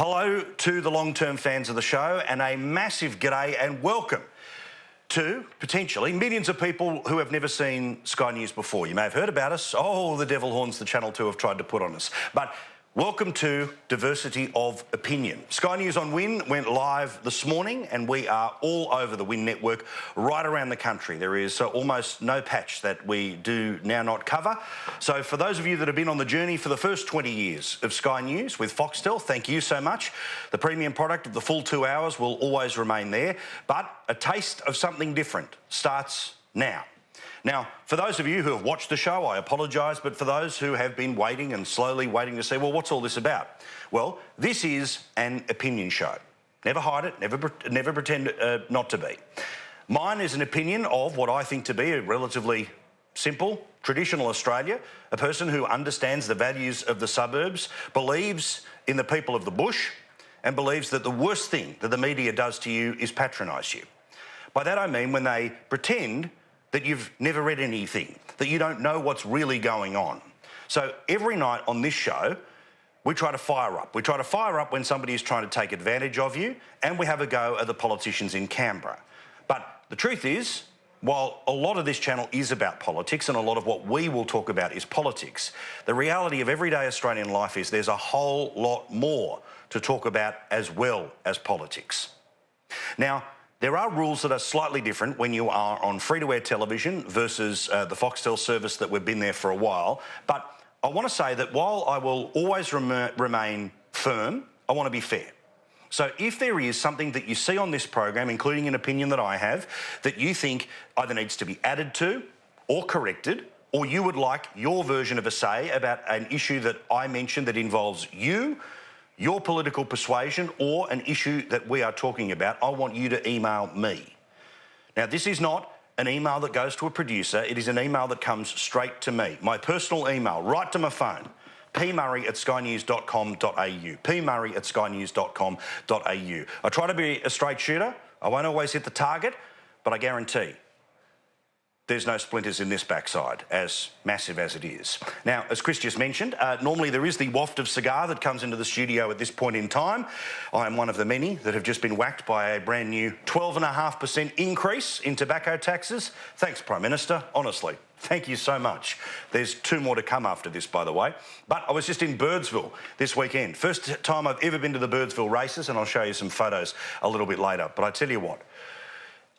Hello to the long-term fans of the show and a massive g'day and welcome to, potentially, millions of people who have never seen Sky News before. You may have heard about us. Oh, the devil horns the Channel 2 have tried to put on us. But welcome to Diversity of Opinion. Sky News on WIN went live this morning and we are all over the WIN network right around the country. There is almost no patch that we do now not cover. So for those of you that have been on the journey for the first 20 years of Sky News with Foxtel, thank you so much. The premium product of the full 2 hours will always remain there, but a taste of something different starts now. Now, for those of you who have watched the show, I apologise, but for those who have been waiting and slowly waiting to see, well, what's all this about? Well, this is an opinion show. Never hide it, never pretend not to be. Mine is an opinion of what I think to be a relatively simple, traditional Australia, a person who understands the values of the suburbs, believes in the people of the bush, and believes that the worst thing that the media does to you is patronise you. By that I mean when they pretend that you've never read anything, that you don't know what's really going on. So every night on this show, we try to fire up. We try to fire up when somebody is trying to take advantage of you, and we have a go at the politicians in Canberra. But the truth is, while a lot of this channel is about politics and a lot of what we will talk about is politics, the reality of everyday Australian life is there's a whole lot more to talk about as well as politics. Now, there are rules that are slightly different when you are on free-to-air television versus the Foxtel service that we've been there for a while. But I want to say that while I will always remain firm, I want to be fair. So if there is something that you see on this program, including an opinion that I have, that you think either needs to be added to or corrected, or you would like your version of a say about an issue that I mentioned that involves you, your political persuasion, or an issue that we are talking about, I want you to email me. Now, this is not an email that goes to a producer. It is an email that comes straight to me. My personal email, right to my phone, pmurray@skynews.com.au, pmurray@skynews.com.au. I try to be a straight shooter. I won't always hit the target, but I guarantee there's no splinters in this backside, as massive as it is. Now, as Chris just mentioned, normally there is the waft of cigar that comes into the studio at this point in time. I am one of the many that have just been whacked by a brand new 12.5% increase in tobacco taxes. Thanks, Prime Minister, honestly. Thank you so much. There's 2 more to come after this, by the way. But I was just in Birdsville this weekend. First time I've ever been to the Birdsville races, and I'll show you some photos a little bit later. But I tell you what,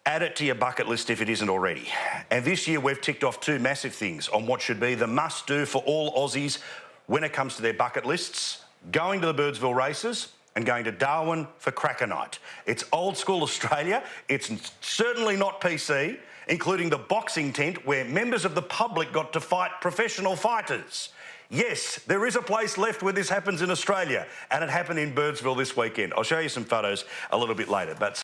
add it to your bucket list if it isn't already. And this year we've ticked off 2 massive things on what should be the must-do for all Aussies when it comes to their bucket lists: going to the Birdsville races and going to Darwin for Cracker Night. It's old school Australia. It's certainly not PC, including the boxing tent where members of the public got to fight professional fighters. Yes, there is a place left where this happens in Australia, and it happened in Birdsville this weekend. I'll show you some photos a little bit later. But